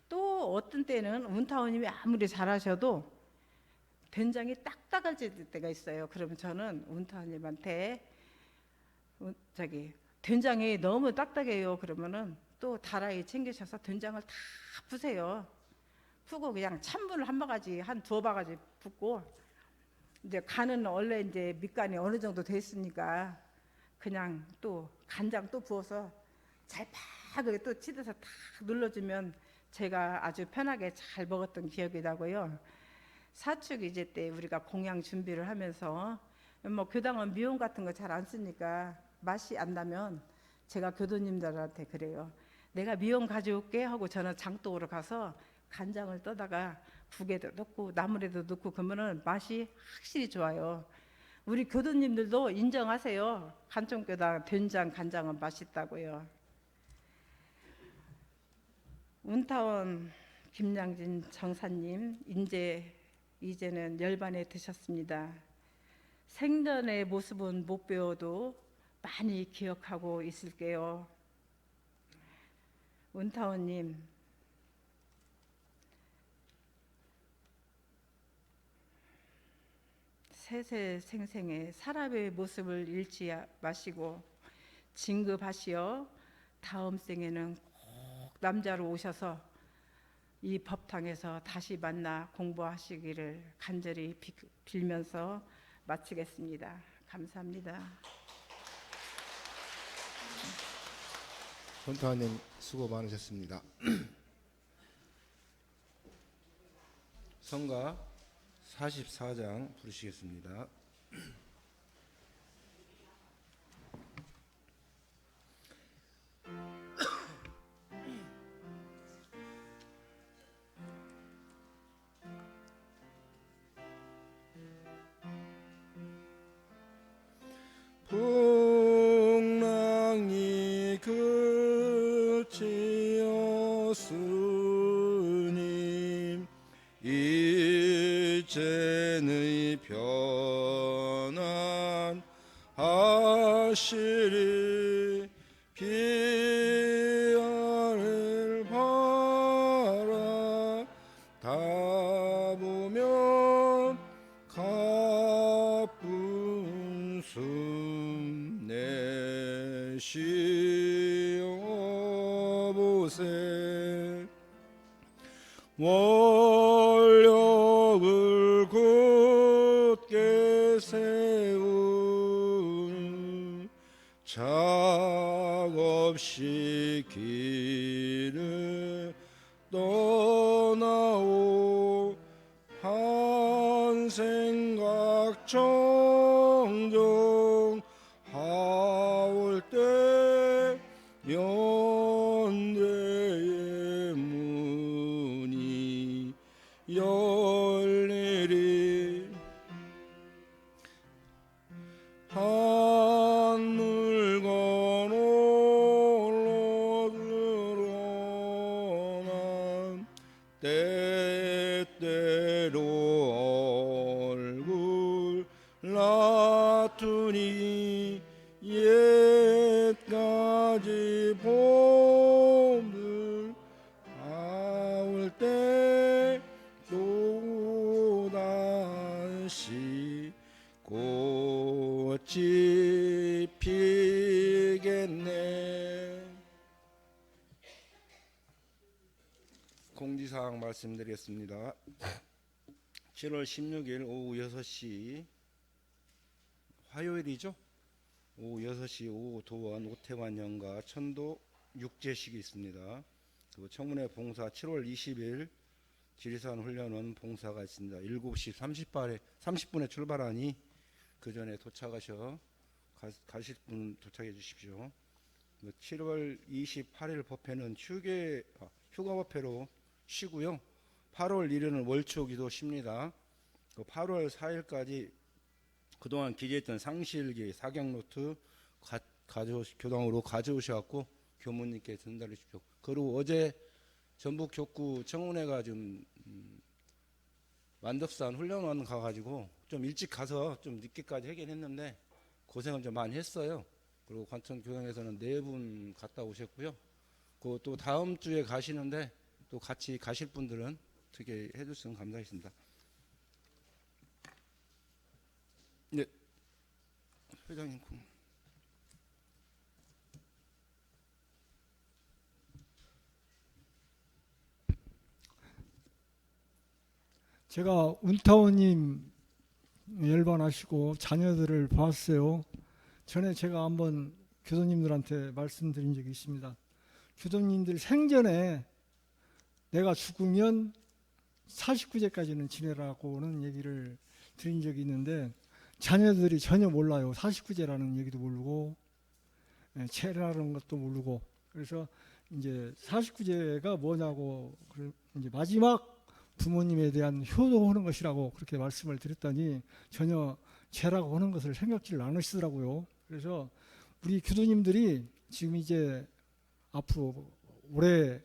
또 어떤 때는 운타오님이 아무리 잘하셔도 된장이 딱딱해질 때가 있어요. 그러면 저는 운타오님한테 저기 된장이 너무 딱딱해요. 그러면은 또 다라이 챙기셔서 된장을 다 푸세요. 푸고 그냥 찬물을 한 바가지 한 두어 바가지 붓고 이제 간은 원래 이제 밑간이 어느 정도 됐으니까 그냥 또 간장 또 부어서 잘파게 또 치대서 탁 눌러주면 제가 아주 편하게 잘 먹었던 기억이 나고요. 사축 이제 때 우리가 공양 준비를 하면서 뭐 교당은 미원 같은 거 잘 안 쓰니까 맛이 안 나면 제가 교도님들한테 그래요. 내가 미원 가져올게 하고 저는 장독으로 가서 간장을 떠다가 국에도 넣고 나물에도 넣고 그러면은 맛이 확실히 좋아요. 우리 교도님들도 인정하세요. 간총교당 된장 간장은 맛있다고요. 운타원 김양진 정사님 이제는 열반에 드셨습니다. 생전의 모습은 못 배워도 많이 기억하고 있을게요. 운타원님 세세생생의 사람의 모습을 잃지 마시고 진급하시어 다음 생에는 꼭 남자로 오셔서 이 법당에서 다시 만나 공부하시기를 간절히 빌면서 마치겠습니다. 감사합니다. 권타님 수고 많으셨습니다. 성가 44장 부르시겠습니다. 풍랑이 그치었으니 이제는 편안하시리 비아를 바라다보면 가쁜 숨 내쉬어보세 원력을 굳게 세운 작업시 길을 떠나오 한 생각 정정 하올 때 연대의 문이 열리리 한물 건너로 드러난 때때로 얼굴 놔두니 옛가지 봄들 아올 때 또다시 꽃이 피겠네. 공지사항 말씀드리겠습니다. 7월 16일 오후 6시 화요일이죠. 오후 6시 오후 도원 오태관 연가 천도 육제식이 있습니다. 그리고 청문회 봉사 7월 20일 지리산 훈련원 봉사가 있습니다. 7시 30분에 출발하니 그 전에 가실 분 도착해 주십시오. 7월 28일 법회는 휴가 법회로 쉬고요. 8월 1일은 월초기도 쉽니다. 8월 4일까지 그동안 기재했던 상시일기, 사경노트 교당으로 가져오셔갖고 교무님께 전달해 주십시오. 그리고 어제 전북 족구 청문회가 좀 만덕산 훈련원 가가지고 좀 일찍 가서 좀 늦게까지 하긴 했는데 고생을 좀 많이 했어요. 그리고 관청 교당에서는 4분 갔다 오셨고요. 또 다음 주에 가시는데 또 같이 가실 분들은 어떻게 해주시면 감사하겠습니다. 네, 회장님. 제가 운타원님 열반하시고 자녀들을 봤어요. 전에 제가 한번 교도님들한테 말씀드린 적이 있습니다. 교도님들 생전에 내가 죽으면 49제까지는 지내라고는 얘기를 드린 적이 있는데 자녀들이 전혀 몰라요. 49제라는 얘기도 모르고 죄라는 것도 모르고. 그래서 이제 49제가 뭐냐고 이제 마지막 부모님에 대한 효도하는 것이라고 그렇게 말씀을 드렸더니 전혀 죄라고 하는 것을 생각지를 않으시더라고요. 그래서 우리 교도님들이 지금 이제 앞으로 오래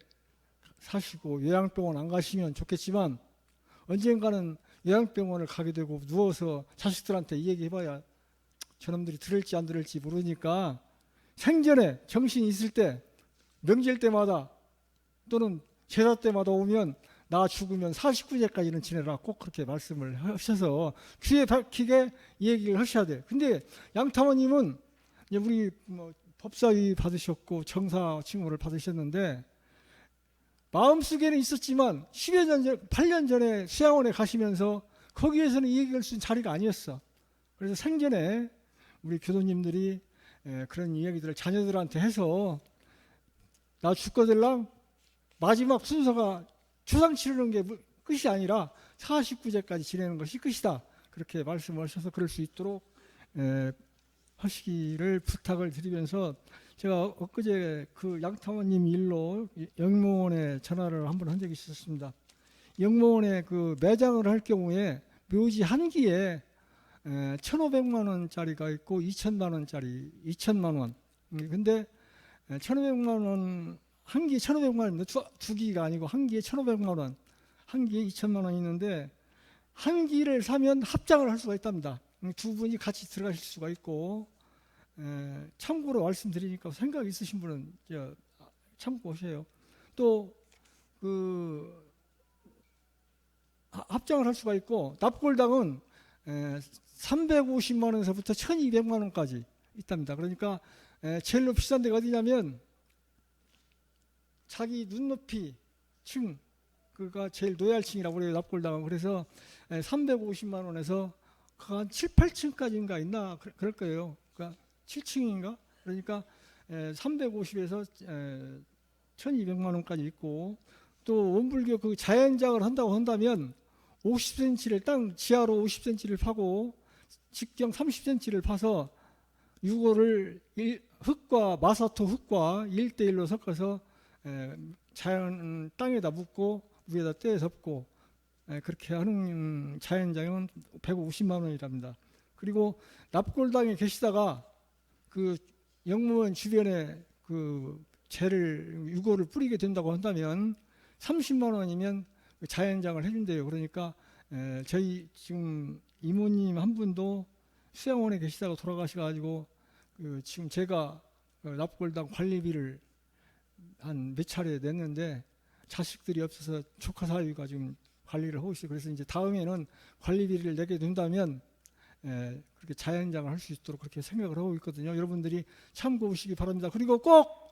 사시고 요양병원 안 가시면 좋겠지만 언젠가는 요양병원을 가게 되고 누워서 자식들한테 이 얘기 해봐야 저놈들이 들을지 안 들을지 모르니까 생전에 정신이 있을 때 명절 때마다 또는 제사 때마다 오면 나 죽으면 49제까지는 지내라 꼭 그렇게 말씀을 하셔서 귀에 박히게 이 얘기를 하셔야 돼요. 근데 양타원님은 우리 법사위 받으셨고 정사 칭호를 받으셨는데 마음속에는 있었지만 10여 년 전, 8년 전에 수양원에 가시면서 거기에서는 이 얘기를 쓴 자리가 아니었어. 그래서 생전에 우리 교도님들이 그런 이야기들을 자녀들한테 해서 나 죽거들랑 마지막 순서가 추상 치르는 게 끝이 아니라 49제까지 지내는 것이 끝이다. 그렇게 말씀을 하셔서 그럴 수 있도록 하시기를 부탁을 드리면서 제가 엊그제 그 양타원님 일로 영무원에 전화를 한번 한 적이 있었습니다. 영무원에 그 매장을 할 경우에 묘지 한 기에 1,500만 원짜리가 있고 2,000만 원짜리 2,000만 원. 근데 1,500만 원 한 기에 1,500만 원, 두 기가 아니고 한 기에 1,500만 원, 한 기에 2,000만 원 있는데 한 기를 사면 합장을 할 수가 있답니다. 두 분이 같이 들어가실 수가 있고 참고로 말씀드리니까 생각 있으신 분은 참고하세요. 또 그 합장을 할 수가 있고 납골당은 350만 원에서부터 1,200만 원까지 있답니다. 그러니까 제일로 비싼 데가 어디냐면 자기 눈높이 층 그가 제일 노얄층이라고 그래요. 납골당은. 그래서 350만 원에서 한 7, 8층까지인가 있나 그럴 거예요. 그러니까 7층인가? 그러니까 350에서 1,200만 원까지 있고 또 원불교 그 자연장을 한다고 한다면 50cm를 땅 지하로 50cm를 파고 직경 30cm를 파서 유골을 흙과 마사토 흙과 1대1로 섞어서 자연 땅에다 묻고 위에다 떼 덮고 그렇게 하는 자연장은 150만 원이랍니다. 그리고 납골당에 계시다가 그 영무원 주변에 그 유골을 뿌리게 된다고 한다면 30만 원이면 자연장을 해준대요. 그러니까 저희 지금 이모님 한 분도 수양원에 계시다가 돌아가셔가지고 지금 제가 납골당 관리비를 한 몇 차례 냈는데 자식들이 없어서 조카 사위가 지금 관리를 하고 있어요. 그래서 이제 다음에는 관리비를 내게 된다면 그렇게 자연장을 할 수 있도록 그렇게 생각을 하고 있거든요. 여러분들이 참고하시기 바랍니다. 그리고 꼭